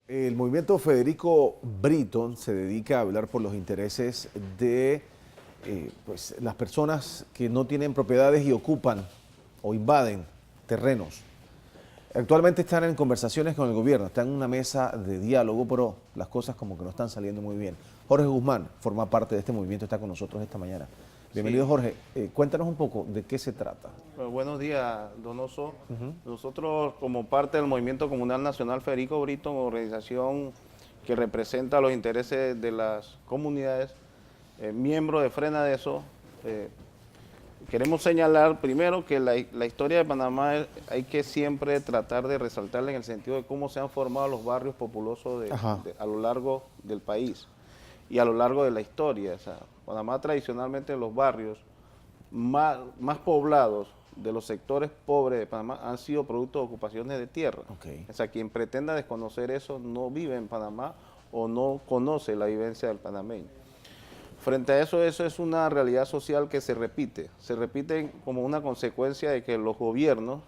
El movimiento Federico Britton se dedica a hablar por los intereses de pues, las personas que no tienen propiedades y ocupan o invaden terrenos. Actualmente están en conversaciones con el gobierno, están en una mesa de diálogo, pero las cosas como que no están saliendo muy bien. Jorge Guzmán forma parte de este movimiento, está con nosotros esta mañana. Bienvenido, Sí. Jorge. Cuéntanos un poco de qué se trata. Buenos días, Donoso. Nosotros, como parte del Movimiento Comunal Nacional Federico Britton, organización que representa los intereses de las comunidades, miembros de Frena de eso, queremos señalar primero que la historia de Panamá hay que siempre tratar de resaltarla en el sentido de cómo se han formado los barrios populosos a lo largo del país y a lo largo de la historia. O sea, Panamá tradicionalmente los barrios más poblados de los sectores pobres de Panamá han sido producto de ocupaciones de tierra. Okay. O sea, quien pretenda desconocer eso no vive en Panamá o no conoce la vivencia del panameño. Frente a eso es una realidad social que se repite como una consecuencia de que los gobiernos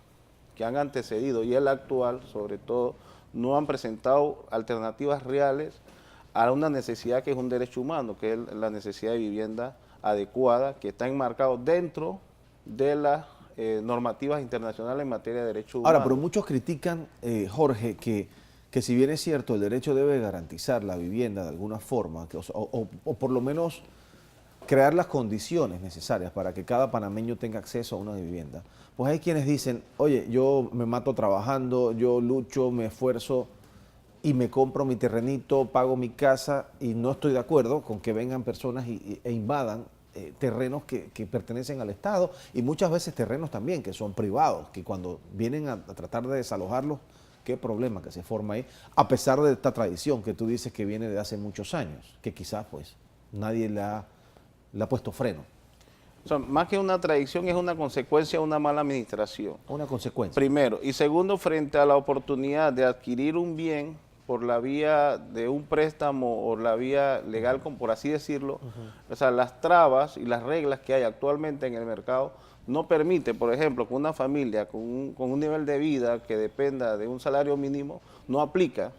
que han antecedido y el actual, sobre todo, no han presentado alternativas reales a una necesidad que es un derecho humano, que es la necesidad de vivienda adecuada, que está enmarcado dentro de las normativas internacionales en materia de derechos humanos. Ahora, pero muchos critican, Jorge, que si bien es cierto, el derecho debe garantizar la vivienda de alguna forma, o por lo menos crear las condiciones necesarias para que cada panameño tenga acceso a una vivienda, pues hay quienes dicen, oye, yo me mato trabajando, yo lucho, me esfuerzo y me compro mi terrenito, pago mi casa y no estoy de acuerdo con que vengan personas e invadan terrenos que pertenecen al Estado y muchas veces terrenos también que son privados, que cuando vienen a tratar de desalojarlos, qué problema que se forma ahí, a pesar de esta tradición que tú dices que viene de hace muchos años, que quizás pues nadie le ha puesto freno. O sea, más que una tradición, es una consecuencia de una mala administración. Una consecuencia. Primero. Y segundo, frente a la oportunidad de adquirir un bien por la vía de un préstamo o la vía legal, por así decirlo, o sea, las trabas y las reglas que hay actualmente en el mercado no permite, por ejemplo, que una familia con un nivel de vida que dependa de un salario mínimo no aplica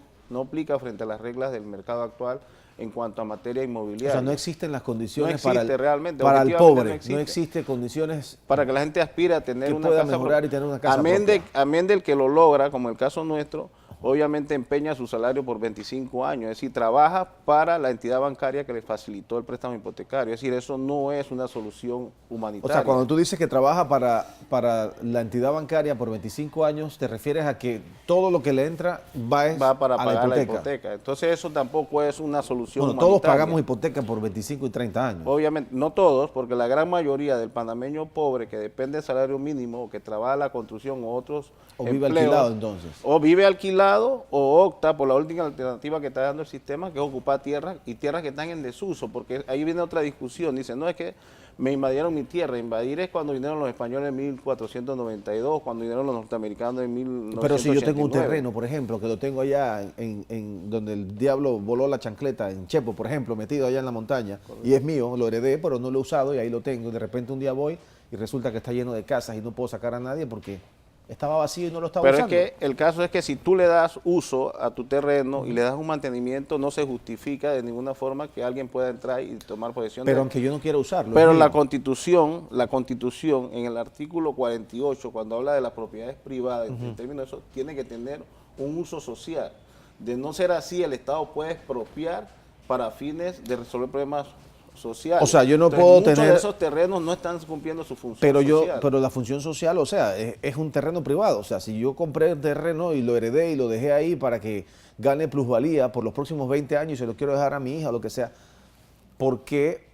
frente a las reglas del mercado actual en cuanto a materia inmobiliaria. O sea, no existen las condiciones no existe, realmente, para el pobre, no existe condiciones para que la gente aspire a tener una pueda casa mejorar y tener una casa propia. Amén del que lo logra, como el caso nuestro, obviamente empeña su salario por 25 años, es decir, trabaja para la entidad bancaria que le facilitó el préstamo hipotecario, es decir, eso no es una solución humanitaria. O sea, cuando tú dices que trabaja para la entidad bancaria por 25 años, te refieres a que todo lo que le entra va para a pagar la hipoteca. Entonces eso tampoco es una solución humanitaria. Todos pagamos hipoteca por 25 y 30 años. Obviamente, no todos, porque la gran mayoría del panameño pobre que depende del salario mínimo o que trabaja la construcción o otros vive alquilado entonces. O vive alquilado o opta por la última alternativa que está dando el sistema, que es ocupar tierras y tierras que están en desuso, porque ahí viene otra discusión. Dicen, no es que me invadieron mi tierra, invadir es cuando vinieron los españoles en 1492, cuando vinieron los norteamericanos en 1989. Pero si yo tengo un terreno, por ejemplo, que lo tengo allá en donde el diablo voló la chancleta, en Chepo, por ejemplo, metido allá en la montaña, y es mío, lo heredé, pero no lo he usado y ahí lo tengo, y de repente un día voy y resulta que está lleno de casas y no puedo sacar a nadie porque estaba vacío y no lo estaba usando. Pero es que el caso es que si tú le das uso a tu terreno y le das un mantenimiento, no se justifica de ninguna forma que alguien pueda entrar y tomar posesión. Pero aunque yo no quiera usarlo. Pero la Constitución en el artículo 48, cuando habla de las propiedades privadas, en términos de eso, tiene que tener un uso social. De no ser así, el Estado puede expropiar para fines de resolver problemas social. O sea, yo no puedo muchos tener... de esos terrenos no están cumpliendo su función social. Pero la función social, o sea, es un terreno privado. O sea, si yo compré el terreno y lo heredé y lo dejé ahí para que gane plusvalía por los próximos 20 años y se lo quiero dejar a mi hija o lo que sea, ¿por qué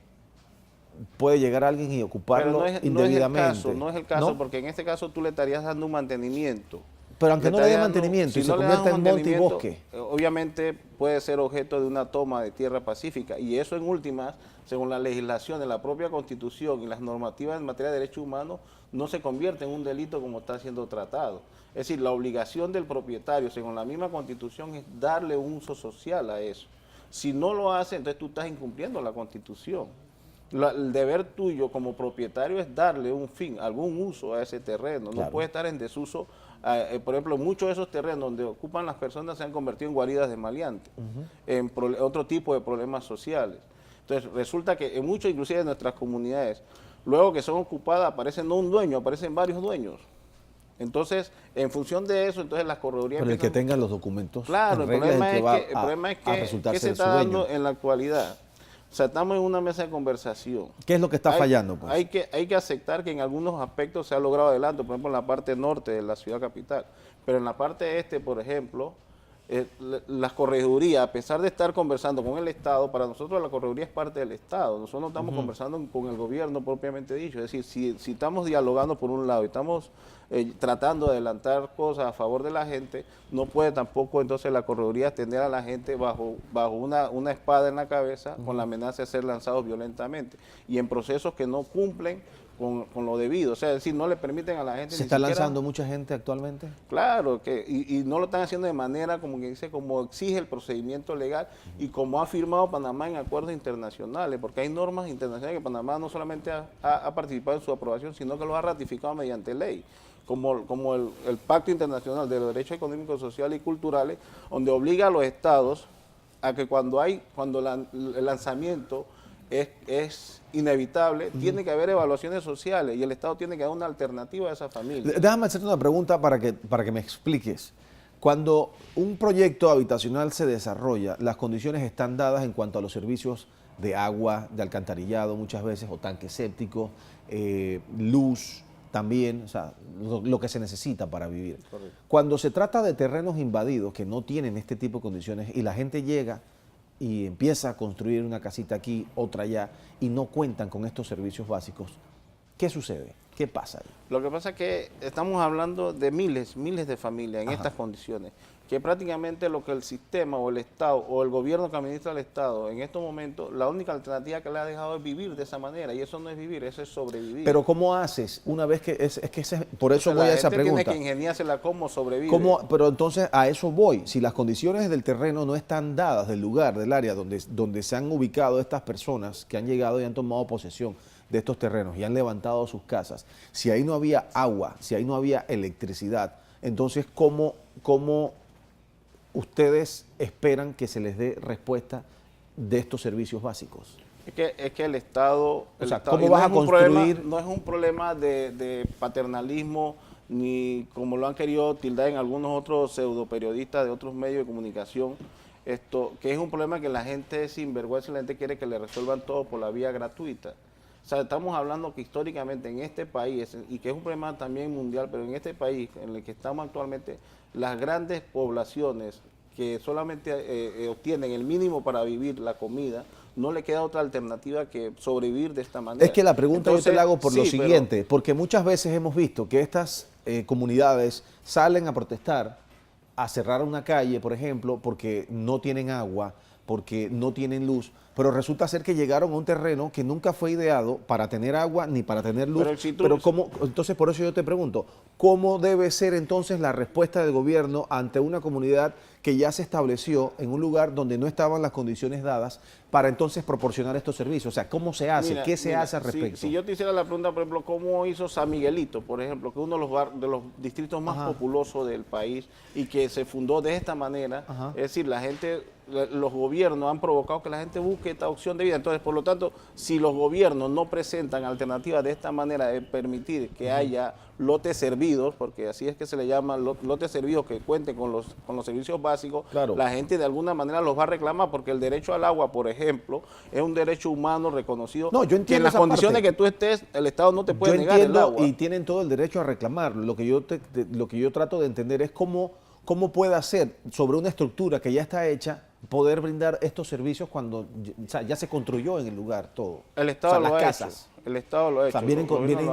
puede llegar alguien y ocuparlo indebidamente? No es el caso, porque en este caso tú le estarías dando un mantenimiento. Pero aunque no le dé mantenimiento y se convierta en monte y bosque. Obviamente puede ser objeto de una toma de tierra pacífica y eso en últimas, según la legislación de la propia Constitución y las normativas en materia de derechos humanos, no se convierte en un delito como está siendo tratado. Es decir, la obligación del propietario, según la misma Constitución, es darle un uso social a eso. Si no lo hace, entonces tú estás incumpliendo la Constitución. El deber tuyo como propietario es darle un fin, algún uso a ese terreno. Claro. No puede estar en desuso Por ejemplo, muchos de esos terrenos donde ocupan las personas se han convertido en guaridas de maleantes, en otro tipo de problemas sociales. Entonces, resulta que en muchos, inclusive de nuestras comunidades, luego que son ocupadas, aparecen no un dueño, aparecen varios dueños. Entonces, en función de eso, entonces las corredurías... Pero el que tenga los documentos Claro, en el regla problema es que resultar ¿qué se ser su está dando dueño. en la actualidad? O sea, estamos en una mesa de conversación. ¿Qué es lo que está fallando? Pues? Hay que aceptar que en algunos aspectos se ha logrado adelanto, por ejemplo, en la parte norte de la ciudad capital. Pero en la parte este, por ejemplo, las corredurías, a pesar de estar conversando con el Estado, para nosotros la correduría es parte del Estado. Nosotros no estamos conversando con el gobierno propiamente dicho. Es decir, si estamos dialogando por un lado y estamos tratando de adelantar cosas a favor de la gente, no puede tampoco entonces la correduría tener a la gente bajo una espada en la cabeza con la amenaza de ser lanzados violentamente y en procesos que no cumplen con lo debido. O sea, es decir, no le permiten a la gente... ¿Se está lanzando mucha gente actualmente? Claro, y no lo están haciendo de manera como que dice, como exige el procedimiento legal y como ha firmado Panamá en acuerdos internacionales, porque hay normas internacionales que Panamá no solamente ha participado en su aprobación, sino que lo ha ratificado mediante ley, como el Pacto Internacional de los Derechos Económicos, Sociales y Culturales, donde obliga a los estados a que cuando el lanzamiento es inevitable, tiene que haber evaluaciones sociales y el Estado tiene que dar una alternativa a esa familia. Déjame hacerte una pregunta para que me expliques. Cuando un proyecto habitacional se desarrolla, las condiciones están dadas en cuanto a los servicios de agua, de alcantarillado muchas veces, o tanques sépticos, luz también, o sea, lo que se necesita para vivir. Correcto. Cuando se trata de terrenos invadidos que no tienen este tipo de condiciones y la gente llega y empieza a construir una casita aquí, otra allá, y no cuentan con estos servicios básicos, ¿qué sucede? ¿Qué pasa ahí? Lo que pasa es que estamos hablando de miles de familias en estas condiciones, que prácticamente lo que el sistema o el Estado o el gobierno que administra el Estado en estos momentos, la única alternativa que le ha dejado es vivir de esa manera, y eso no es vivir, eso es sobrevivir. Pero ¿cómo haces una vez que por eso voy a esa pregunta? Tiene que ingeniársela cómo sobrevive. Pero entonces a eso voy. Si las condiciones del terreno no están dadas, del lugar, del área donde se han ubicado estas personas que han llegado y han tomado posesión de estos terrenos y han levantado sus casas, si ahí no había agua, si ahí no había electricidad, entonces ¿cómo ustedes esperan que se les dé respuesta de estos servicios básicos? Es que el Estado... O sea, ¿cómo vas a construir? No es un problema de paternalismo, ni como lo han querido tildar en algunos otros pseudoperiodistas de otros medios de comunicación, que es un problema que la gente es sinvergüenza y la gente quiere que le resuelvan todo por la vía gratuita. O sea, estamos hablando que históricamente en este país, y que es un problema también mundial, pero en este país en el que estamos actualmente, las grandes poblaciones que solamente obtienen el mínimo para vivir, la comida, no le queda otra alternativa que sobrevivir de esta manera. Es que la pregunta yo te la hago por lo sí, siguiente, porque muchas veces hemos visto que estas comunidades salen a protestar, a cerrar una calle, por ejemplo, porque no tienen agua, porque no tienen luz, pero resulta ser que llegaron a un terreno que nunca fue ideado para tener agua ni para tener luz. Pero ¿cómo? Entonces, por eso yo te pregunto, ¿cómo debe ser entonces la respuesta del gobierno ante una comunidad que ya se estableció en un lugar donde no estaban las condiciones dadas para entonces proporcionar estos servicios? O sea, ¿cómo se hace? ¿Qué se hace al respecto? Si yo te hiciera la pregunta, por ejemplo, ¿cómo hizo San Miguelito, por ejemplo, que es uno de los distritos más populosos del país y que se fundó de esta manera? Es decir, los gobiernos han provocado que la gente busque esta opción de vida. Entonces, por lo tanto, si los gobiernos no presentan alternativas de esta manera de permitir que haya lotes servidos, porque así es que se le llama lotes servidos que cuenten con los servicios básicos, claro, la gente de alguna manera los va a reclamar, porque el derecho al agua, por ejemplo, es un derecho humano reconocido. No, yo entiendo que en las condiciones que tú estés, el Estado no te puede negar el agua. Y tienen todo el derecho a reclamarlo. Lo que yo trato de entender es cómo puede hacer sobre una estructura que ya está hecha poder brindar estos servicios cuando ya se construyó en el lugar todo. El Estado las lo ha casas. hecho. El Estado lo ha hecho. O sea,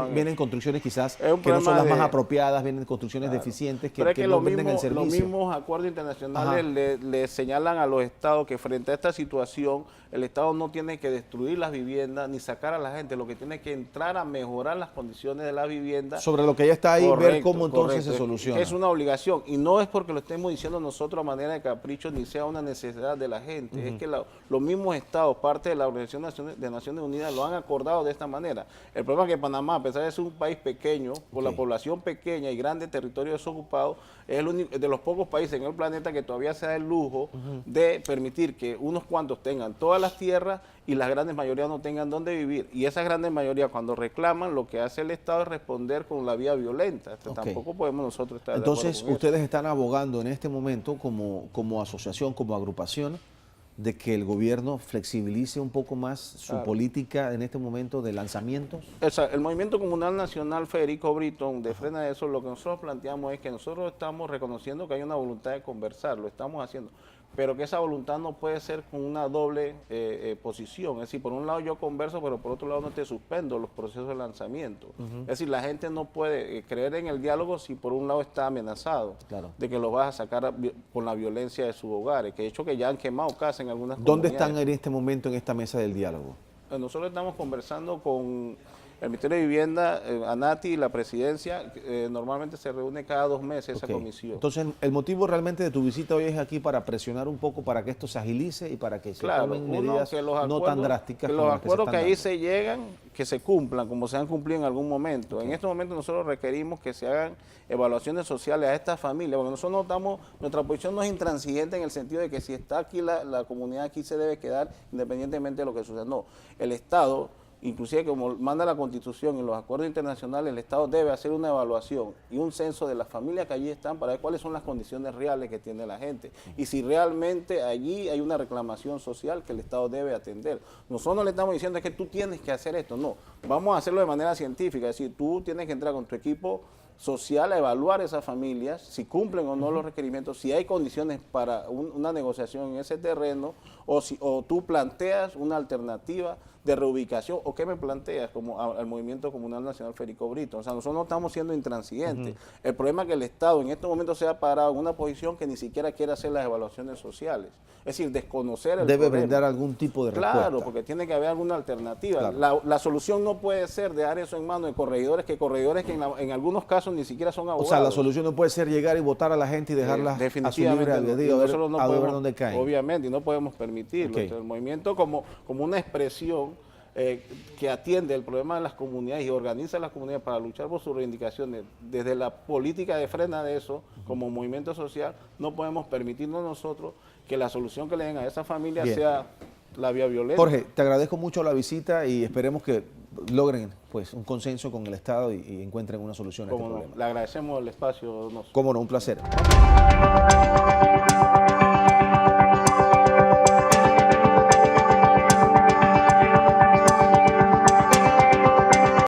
vienen construcciones quizás que no son las más apropiadas, vienen construcciones deficientes que no venden el servicio. Los mismos acuerdos internacionales le señalan a los estados que frente a esta situación, el Estado no tiene que destruir las viviendas ni sacar a la gente, lo que tiene que entrar a mejorar las condiciones de la vivienda. Sobre lo que ya está ahí, ver cómo entonces se soluciona. Es una obligación y no es porque lo estemos diciendo nosotros a manera de capricho ni sea una necesidad de la gente, es que los mismos estados, parte de la Organización de Naciones Unidas, lo han acordado de esta manera. manera. El problema es que Panamá, a pesar de ser un país pequeño, con la población pequeña y grande territorio desocupado, es el único, de los pocos países en el planeta que todavía se da el lujo de permitir que unos cuantos tengan todas las tierras y las grandes mayorías no tengan dónde vivir. Y esas grandes mayorías, cuando reclaman, lo que hace el Estado es responder con la vía violenta. Tampoco podemos nosotros estar Entonces, de acuerdo con ustedes están abogando en este momento como asociación, como agrupación, de que el gobierno flexibilice un poco más su política en este momento de lanzamientos. El Movimiento Comunal Nacional Federico Britton de Frena de Eso, lo que nosotros planteamos es que nosotros estamos reconociendo que hay una voluntad de conversar, lo estamos haciendo, pero que esa voluntad no puede ser con una doble posición. Es decir, por un lado yo converso, pero por otro lado no te suspendo los procesos de lanzamiento. Es decir, la gente no puede creer en el diálogo si por un lado está amenazado de que lo vas a sacar con la violencia de sus hogares, que de hecho que ya han quemado casas en algunas ¿Dónde comunidades. están en este momento en esta mesa del diálogo? Nosotros estamos conversando con el Ministerio de Vivienda, ANATI y la Presidencia. Normalmente se reúne cada 2 meses esa comisión. Entonces, el motivo realmente de tu visita hoy es aquí para presionar un poco para que esto se agilice y para que se tomen medidas no tan drásticas. Que los acuerdos que ahí se llegan, que se cumplan como se han cumplido en algún momento. En este momento nosotros requerimos que se hagan evaluaciones sociales a estas familias, porque nosotros no estamos, nuestra posición no es intransigente en el sentido de que si está aquí la comunidad aquí se debe quedar independientemente de lo que suceda. No, el Estado, inclusive como manda la Constitución y los acuerdos internacionales, el Estado debe hacer una evaluación y un censo de las familias que allí están para ver cuáles son las condiciones reales que tiene la gente y si realmente allí hay una reclamación social que el Estado debe atender. Nosotros no le estamos diciendo es que tú tienes que hacer esto, no, vamos a hacerlo de manera científica, es decir, tú tienes que entrar con tu equipo social a evaluar esas familias, si cumplen o no los requerimientos, si hay condiciones para una negociación en ese terreno, o tú planteas una alternativa de reubicación, o qué me planteas como al Movimiento Comunal Nacional Federico Britton. O sea, nosotros no estamos siendo intransigentes. El problema es que el Estado en estos momentos se ha parado en una posición que ni siquiera quiere hacer las evaluaciones sociales. Es decir, desconocer el Debe problema. brindar algún tipo de respuesta. Claro, porque tiene que haber alguna alternativa. Claro. La solución no puede ser dejar eso en manos de corregidores que en algunos casos ni siquiera son abogados. O sea, la solución no puede ser llegar y votar a la gente y dejarla a su libre albedrío, a ver dónde caen. Obviamente, y no podemos permitirlo. Entonces, el movimiento como una expresión que atiende el problema de las comunidades y organiza las comunidades para luchar por sus reivindicaciones, desde la política de Frena de Eso, como movimiento social, no podemos permitirnos nosotros que la solución que le den a esa familia sea la vía violenta. Jorge, te agradezco mucho la visita y esperemos que logren pues un consenso con el Estado y encuentren una solución a este problema. Le agradecemos el espacio. Cómo no, un placer.